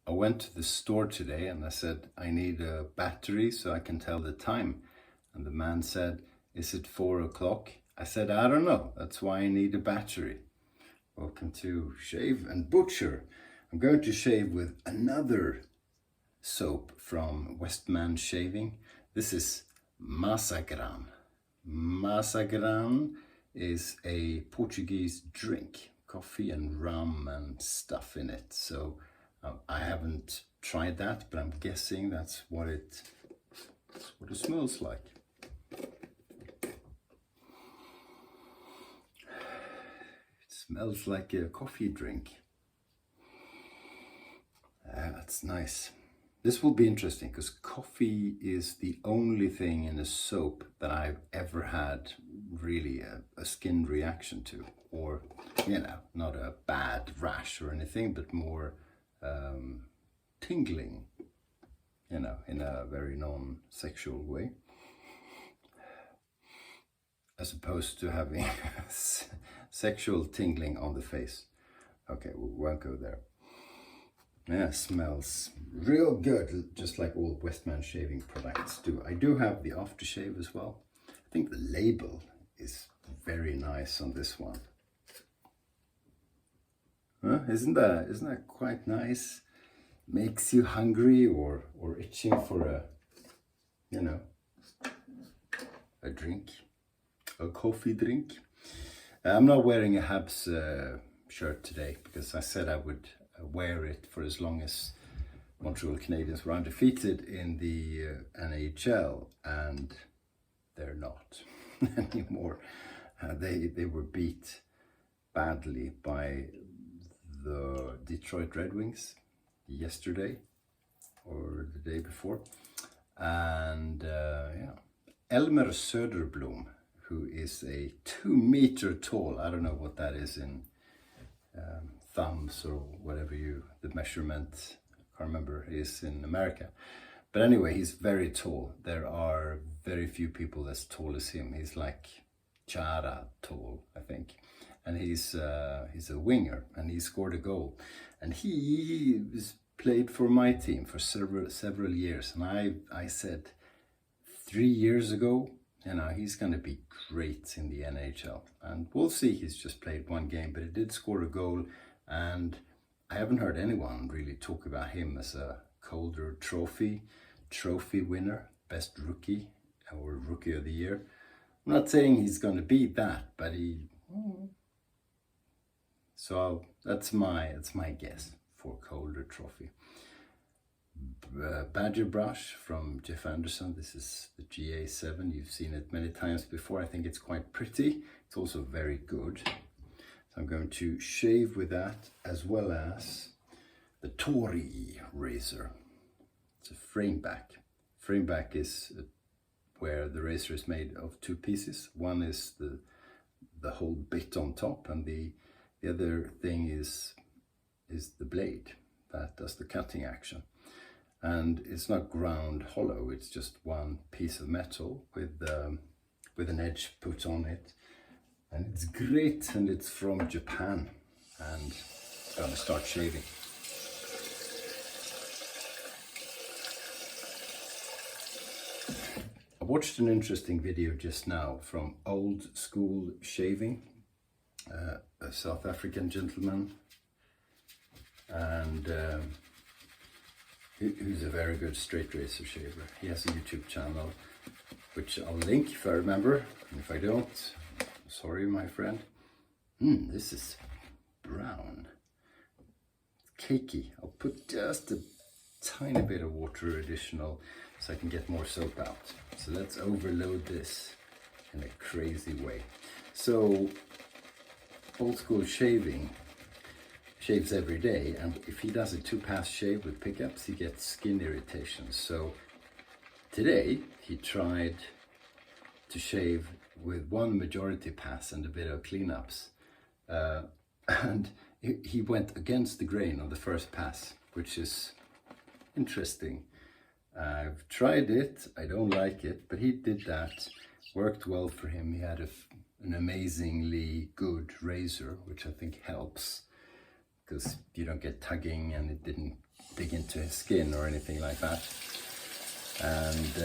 I went to the store today and I said, I need a battery so I can tell the time. And the man said, is it 4 o'clock? I said, I don't know. That's why I need a battery. Welcome to Shave&Butcher. I'm going to shave with another soap from WestMan Shaving. This is Mazagran. Mazagran is a Portuguese drink, coffee and rum and stuff in it. So I haven't tried that, but I'm guessing that's what it smells like. It smells like a coffee drink. That's nice. This will be interesting because coffee is the only thing in a soap that I've ever had really a skin reaction to, or, you know, not a bad rash or anything, but more tingling, you know, in a very non-sexual way, as opposed to having sexual tingling on the face. Okay, we won't go there. Yeah, smells real good, just like all WestMan Shaving products do. I do have the aftershave as well. I think the label is very nice on this one. Huh? Isn't that quite nice? Makes you hungry or itching for a, you know, a drink, a coffee drink. I'm not wearing a Habs shirt today because I said I would wear it for as long as Montreal Canadiens were undefeated in the NHL, and they're not anymore. They were beat badly by the Detroit Red Wings yesterday or the day before, and yeah, Elmer Söderblom, who is a 2 meter tall, I don't know what that is in thumbs or whatever the measurement, I can't remember, is in America. But anyway, he's very tall. There are very few people as tall as him. He's like Chara tall, I think. And he's a winger, and he scored a goal. And he played for my team for several years. And I said 3 years ago, you know, he's going to be great in the NHL. And we'll see, he's just played one game, but he did score a goal. And I haven't heard anyone really talk about him as a Calder trophy winner, best rookie or rookie of the year. I'm not saying he's going to be that, but so that's my guess for Calder trophy. Badger brush from Jeff Anderson. This is the GA7. You've seen it many times before. I think it's quite pretty. It's also very good. So I'm going to shave with that, as well as the Tori razor. It's a frame back. Frame back is where the razor is made of 2 pieces. One is the whole bit on top, and the other thing is the blade that does the cutting action. And it's not ground hollow, it's just one piece of metal with an edge put on it. And it's great, and it's from Japan. And I'm gonna start shaving. I watched an interesting video just now from Old School Shaving, a South African gentleman, and who's a very good straight razor shaver. He has a YouTube channel, which I'll link if I remember, and if I don't, sorry my friend. This is brown, cakey. I'll put just a tiny bit of water additional so I can get more soap out. So let's overload this in a crazy way. So Old School Shaving shaves every day, and if he does a 2-pass shave with pickups, he gets skin irritation. So today he tried to shave with 1 majority pass and a bit of cleanups, and he went against the grain on the first pass, which is interesting. I've tried it, I don't like it, but he did that, worked well for him. He had an amazingly good razor, which I think helps. because you don't get tugging and it didn't dig into his skin or anything like that. And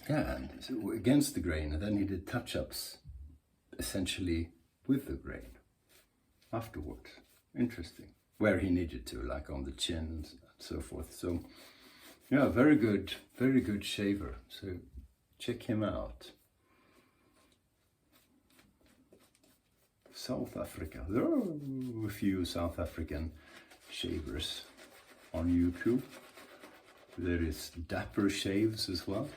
yeah, and so against the grain, and then he did touch-ups essentially with the grain afterwards. Interesting. Where he needed to, like on the chin and so forth. So yeah, very good shaver. So check him out. South Africa. There are a few South African shavers on YouTube. There is Dapper Shaves as well.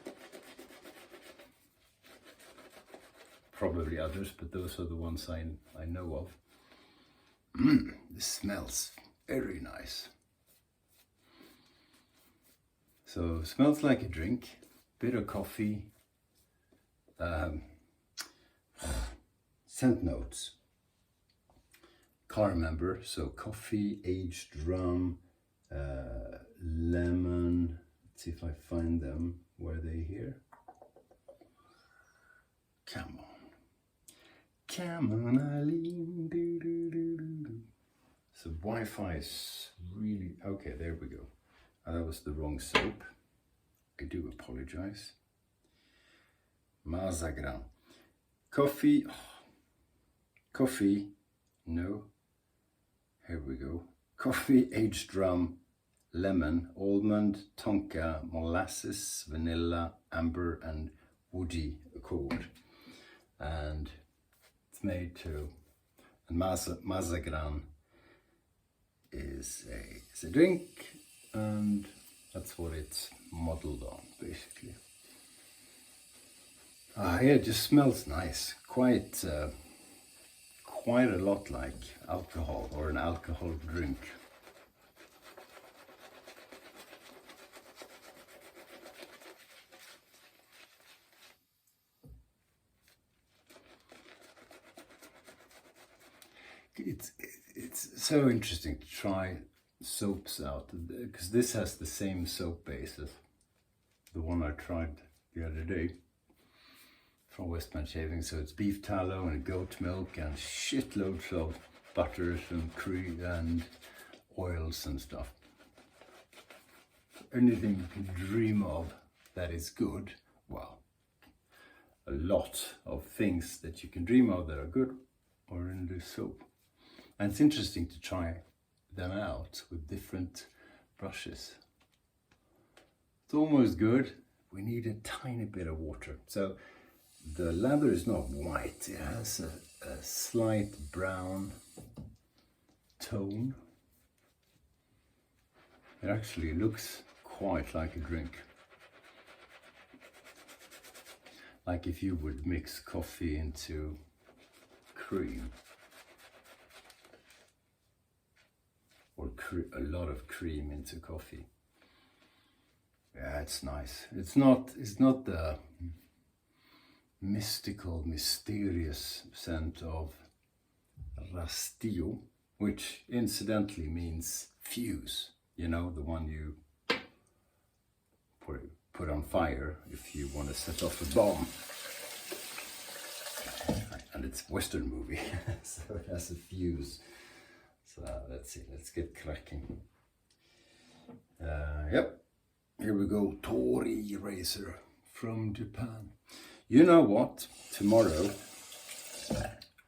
Probably others, but those are the ones I know of. This smells very nice. So smells like a drink, bit of coffee, scent notes. Can't remember, so coffee, aged rum, lemon. Let's see if I find them. Were they here? Come on. Come on, Eileen. Do, do, do, do, do. So Wi-Fi is really... Okay, there we go. That was the wrong soap. I do apologize. Mazagran. Coffee. Oh. Coffee. No. Here we go. Coffee, aged rum, lemon, almond, tonka, molasses, vanilla, amber, and woody accord. And it's made to, and Mazagran is a drink, and that's what it's modeled on, basically. Yeah, it just smells nice. Quite a lot like alcohol or an alcohol drink. It's so interesting to try soaps out, because this has the same soap base as the one I tried the other day from WestMan Shaving. So it's beef tallow and goat milk and shitloads of butters and cream and oils and stuff. Anything you can dream of that is good, well, a lot of things that you can dream of that are good are in this soap. And it's interesting to try them out with different brushes. It's almost good. We need a tiny bit of water. So the lather is not white, it has a slight brown tone. It actually looks quite like a drink. Like if you would mix coffee into cream. Or a lot of cream into coffee. Yeah, it's nice. It's not the mystical, mysterious scent of Rastillo, which incidentally means fuse. You know, the one you put on fire if you want to set off a bomb. And it's a Western movie, so it has a fuse. So let's see, let's get cracking. Yep, here we go, Tori razor from Japan. You know what, tomorrow,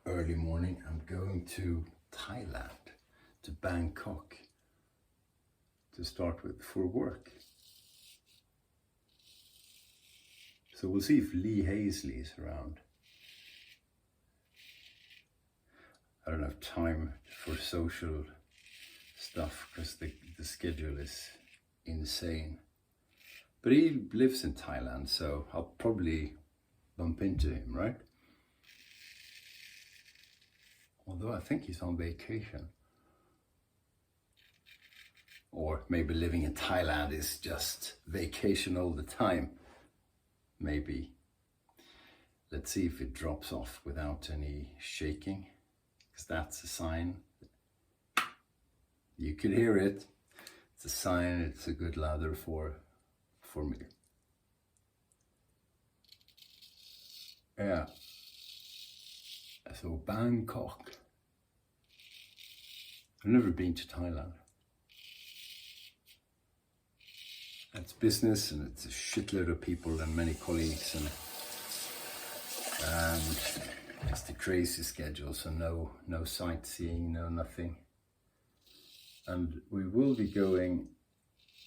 early morning, I'm going to Thailand, to Bangkok, to start with, for work. So we'll see if Lee Hazley is around. I don't have time for social stuff because the schedule is insane. But he lives in Thailand, so I'll probably bump into him, right? Although I think he's on vacation. Or maybe living in Thailand is just vacation all the time. Maybe. Let's see if it drops off without any shaking. Because that's a sign. You could hear it. It's a sign, it's a good lather for me. Yeah. So Bangkok. I've never been to Thailand. It's business and it's a shitload of people and many colleagues and it's the crazy schedule, so no sightseeing, no nothing. And we will be going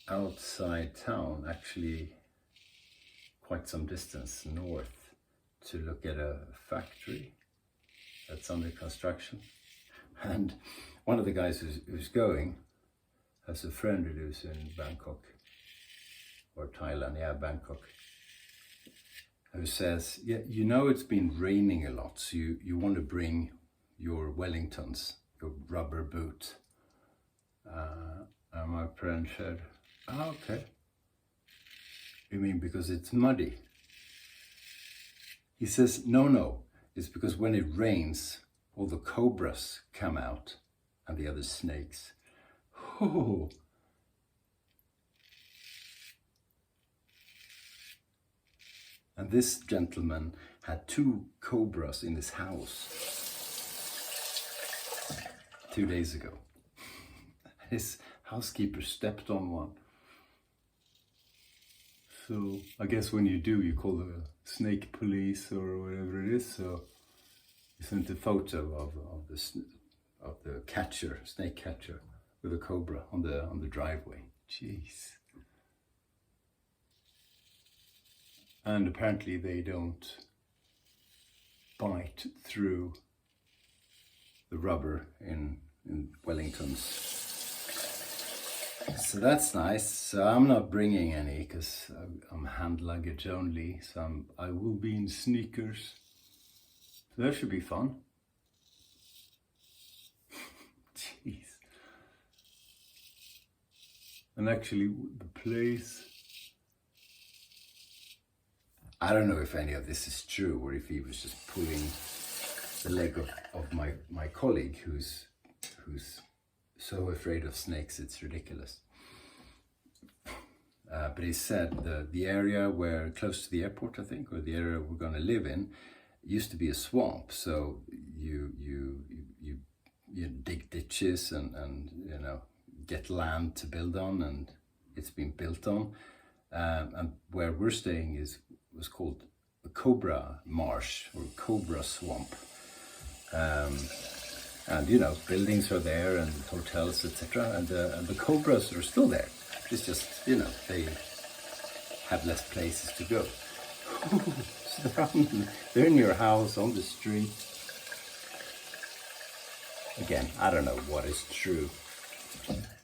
outside town, actually quite some distance north, to look at a factory that's under construction. And one of the guys who's going has a friend who lives in Bangkok, or Thailand, yeah, Bangkok, who says, yeah, you know it's been raining a lot, so you want to bring your Wellingtons, your rubber boot. And my friend said, oh, okay. You mean because it's muddy? He says, no, it's because when it rains, all the cobras come out and the other snakes. Oh. And this gentleman had 2 cobras in his house 2 days ago. His housekeeper stepped on one. So I guess when you do, you call the snake police or whatever it is. So he sent a photo of the catcher, snake catcher, with a cobra on the driveway. Jeez. And apparently they don't bite through the rubber in Wellingtons. So that's nice. So I'm not bringing any because I'm hand luggage only. So I will be in sneakers. So that should be fun. Jeez. And actually the place, I don't know if any of this is true or if he was just pulling the leg of my colleague who's so afraid of snakes it's ridiculous. But he said the area where close to the airport, I think, or the area we're going to live in, used to be a swamp. So you dig ditches and you know, get land to build on, and it's been built on. And where we're staying was called a cobra marsh or cobra swamp. And you know, buildings are there and hotels, etc. And the cobras are still there. It's just, you know, they have less places to go. So they're in your house, on the street. Again, I don't know what is true.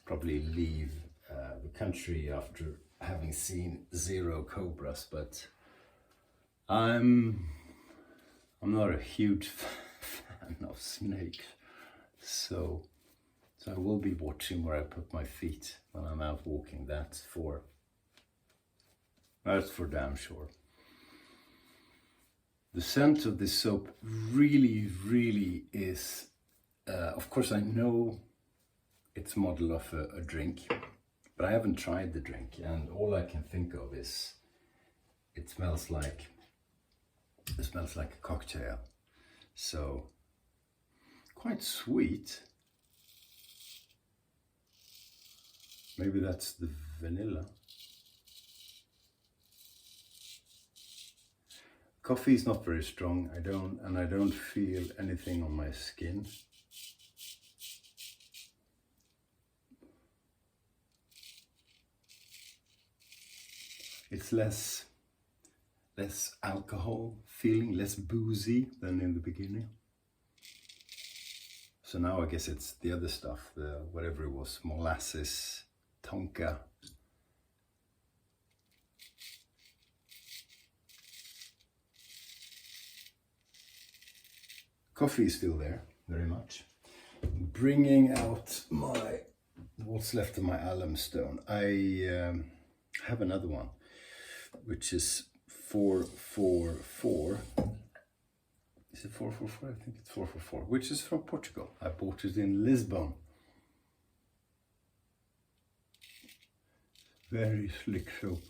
Probably leave the country after having seen 0 cobras, but I'm not a huge fan of snakes, so I will be watching where I put my feet when I'm out walking. That's for damn sure. The scent of this soap really is, of course I know it's model of a drink, but I haven't tried the drink, and all I can think of is it smells like a cocktail. So quite sweet. Maybe that's the vanilla. Coffee is not very strong. I don't feel anything on my skin. It's less alcohol feeling, less boozy than in the beginning. So now I guess it's the other stuff, the whatever it was, molasses, tonka. Coffee is still there, very much. Bringing out what's left of my alum stone. I have another one, which is 444. Is it 444? I think it's 444, which is from Portugal. I bought it in Lisbon. Very slick soap.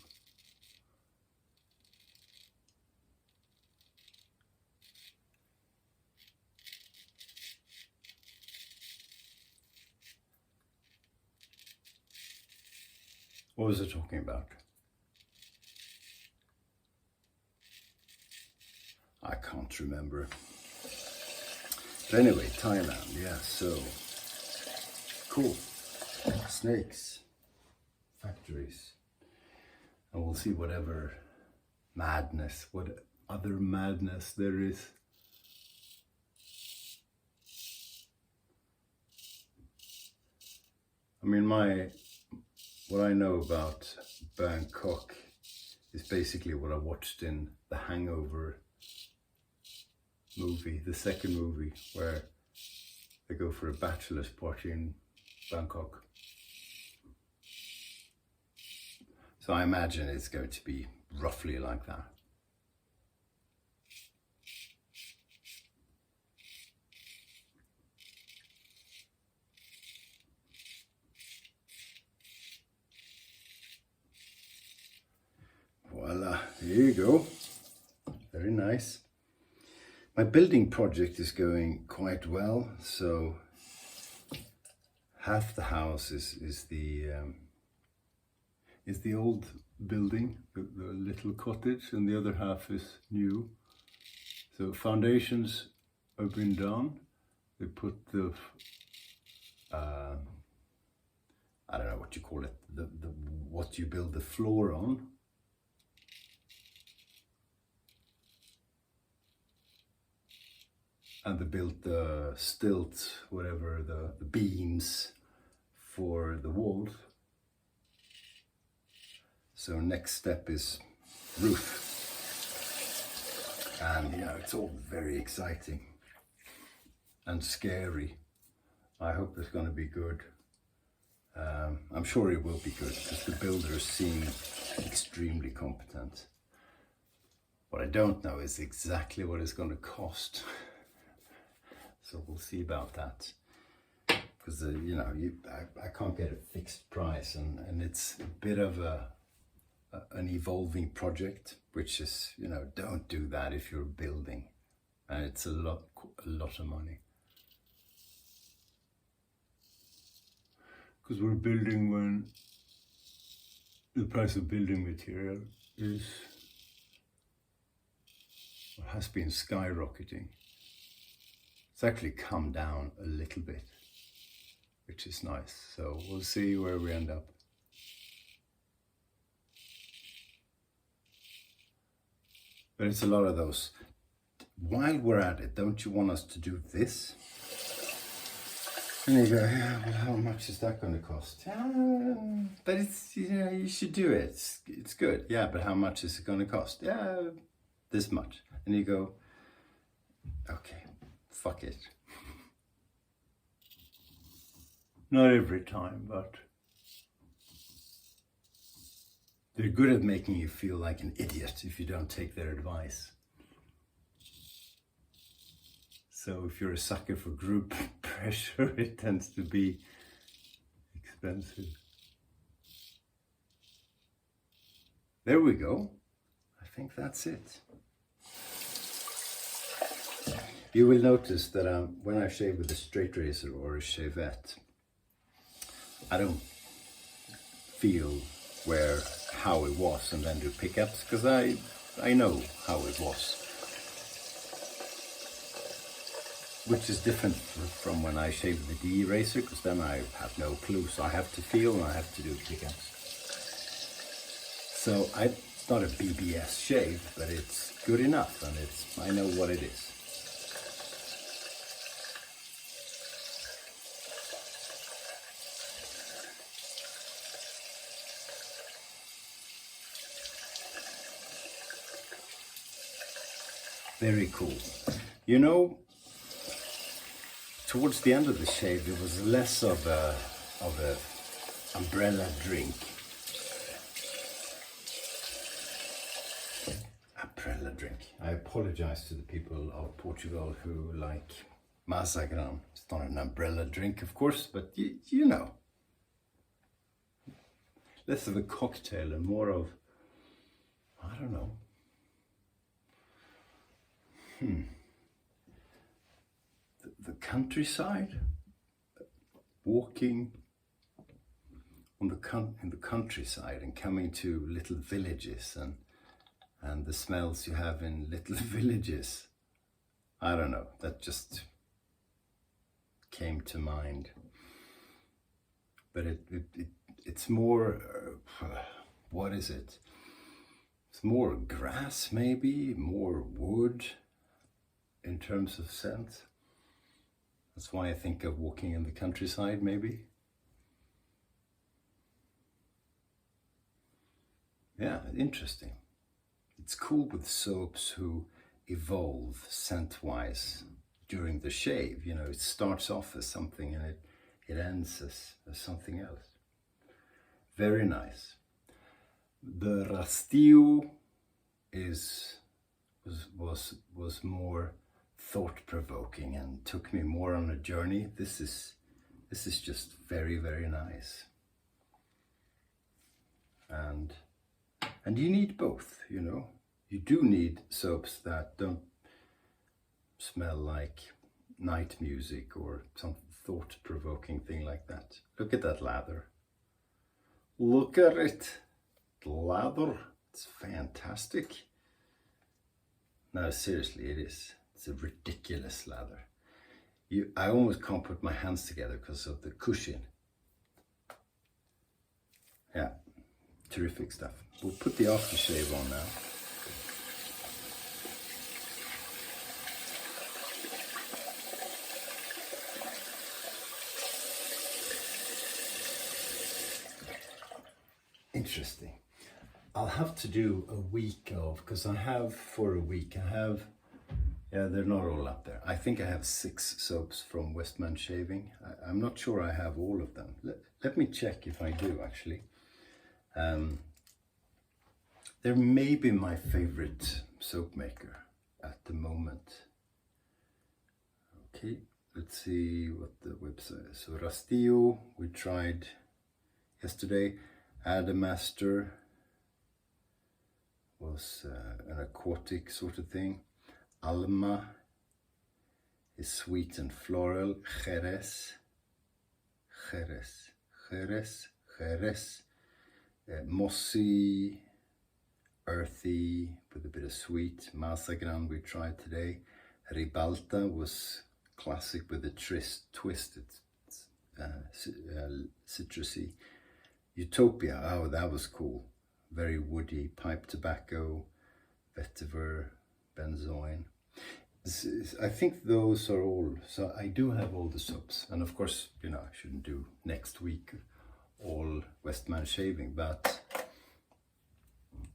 What was I talking about? I can't remember. But anyway, Thailand, yeah, so cool. Snakes, factories, and we'll see whatever madness, what other madness there is. I mean, what I know about Bangkok is basically what I watched in the Hangover movie, the second movie, where they go for a bachelor's party in Bangkok. So I imagine it's going to be roughly like that. Voila, there you go. Very nice. My building project is going quite well. So half the house is the old building, the little cottage, and the other half is new. So foundations have been done. They put the I don't know what you call it, the what you build the floor on. And they built the stilts, whatever, the beams for the walls. So next step is roof. And you know, it's all very exciting and scary. I hope it's going to be good. I'm sure it will be good because the builders seem extremely competent. What I don't know is exactly what it's going to cost. So we'll see about that. Because you know, I can't get a fixed price, and it's a bit of an evolving project, which is, you know, don't do that if you're building, and it's a lot of money. Because we're building when the price of building material has been skyrocketing. It's actually come down a little bit, which is nice. So we'll see where we end up. But it's a lot of those, while we're at it, don't you want us to do this? And you go, yeah, well, how much is that going to cost? But it's, you know, you should do it. It's good. Yeah, but how much is it going to cost? Yeah, this much. And you go, okay, fuck it. Not every time, but they're good at making you feel like an idiot if you don't take their advice. So if you're a sucker for group pressure, it tends to be expensive. There we go. I think that's it. You will notice that when I shave with a straight razor or a shavette, I don't feel how it was and then do pickups, because I know how it was. Which is different from when I shave the D razor, because then I have no clue, so I have to feel and I have to do pickups. So it's not a BBS shave, but it's good enough, and I know what it is. Very cool. You know, towards the end of the shave, it was less of a umbrella drink. Umbrella drink. I apologize to the people of Portugal who like Mazagran. It's not an umbrella drink, of course, but you know. Less of a cocktail and more of, I don't know. The countryside, walking in the countryside and coming to little villages and the smells you have in little villages. I don't know, that just came to mind. But it's more, what is it? It's more grass maybe, more wood in terms of scent. That's why I think of walking in the countryside maybe. Yeah, interesting. It's cool with soaps who evolve scent-wise during the shave. You know, it starts off as something and it ends as something else. Very nice. The Rastillo was more thought-provoking and took me more on a journey. This is just very, very nice. And you need both, you know. You do need soaps that don't smell like night music or some thought-provoking thing like that. Look at that lather. Look at it. The lather. It's fantastic. No, seriously, it is. It's a ridiculous lather. I almost can't put my hands together because of the cushion. Yeah, terrific stuff. We'll put the aftershave on now. Interesting. I'll have to do a week of, because I have for a week, yeah, they're not all up there. I think I have 6 soaps from WestMan Shaving. I'm not sure I have all of them. Let me check if I do actually. They're maybe my favorite soap maker at the moment. Okay, let's see what the website is. So Rastillo, we tried yesterday. Adamaster was an aquatic sort of thing. Alma is sweet and floral. Jerez. Mossy, earthy with a bit of sweet. Mazagran we tried today. Ribalta was classic with a twist. It's citrusy. Utopia, oh, that was cool. Very woody. Pipe tobacco, vetiver, benzoin. I think those are all. So I do have all the soaps, and of course, you know, I shouldn't do next week all WestMan Shaving, but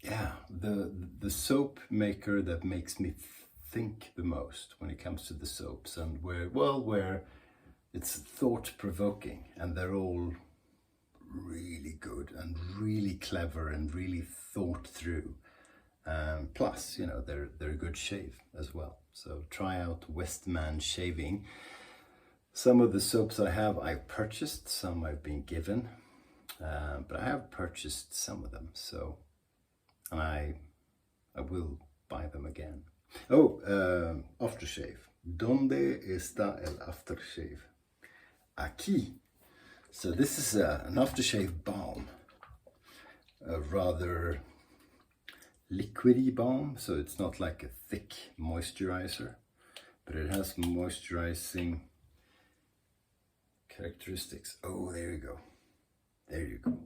yeah, the soap maker that makes me think the most when it comes to the soaps, and where it's thought-provoking, and they're all really good and really clever and really thought through. Plus, you know, they're a good shave as well. So try out WestMan Shaving. Some of the soaps I've purchased, some I've been given, but I have purchased some of them. So, and I will buy them again. Oh, aftershave. ¿Dónde está el aftershave? Aquí. So this is an aftershave balm, a rather liquidy balm, so it's not like a thick moisturizer, but it has moisturizing characteristics. Oh, there you go. There you go.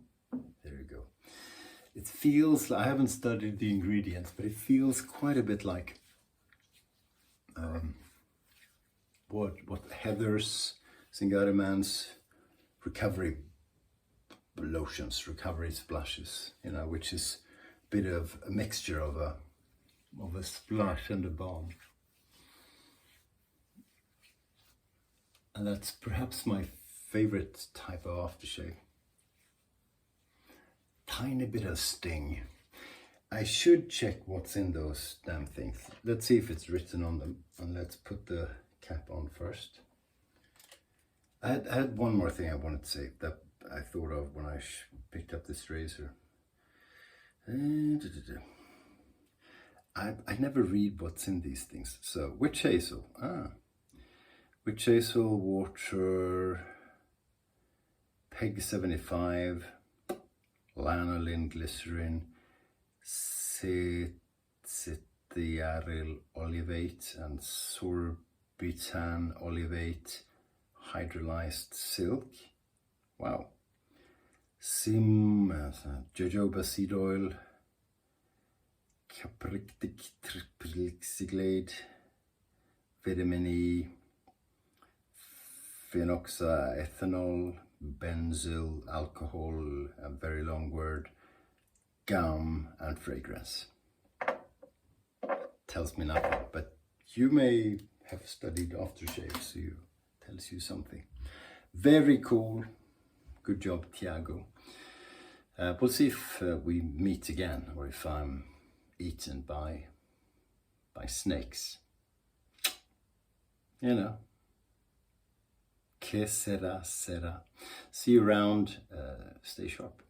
There you go. It feels, I haven't studied the ingredients, but it feels quite a bit like what Heather's, Singariman's recovery lotions, recovery splashes, you know, which is a bit of a mixture of a splash and a balm. And that's perhaps my favorite type of aftershave. Tiny bit of sting. I should check what's in those damn things. Let's see if it's written on them, and let's put the cap on first. I had one more thing I wanted to say that I thought of when I picked up this razor. I never read what's in these things. So, witch hazel. Witch hazel, water, peg 75, lanolin glycerin, cetiaryl olivate, and sorbitan olivate hydrolyzed silk. Wow. Jojoba seed oil, caprictic triplicylate, vitamin E, phenoxyethanol, benzyl alcohol, a very long word, gum, and fragrance. Tells me nothing, but you may have studied aftershave, so it tells you something. Very cool. Good job, Tiago. We'll see if we meet again, or if I'm eaten by snakes. You know. Que sera, sera. See you around. Stay sharp.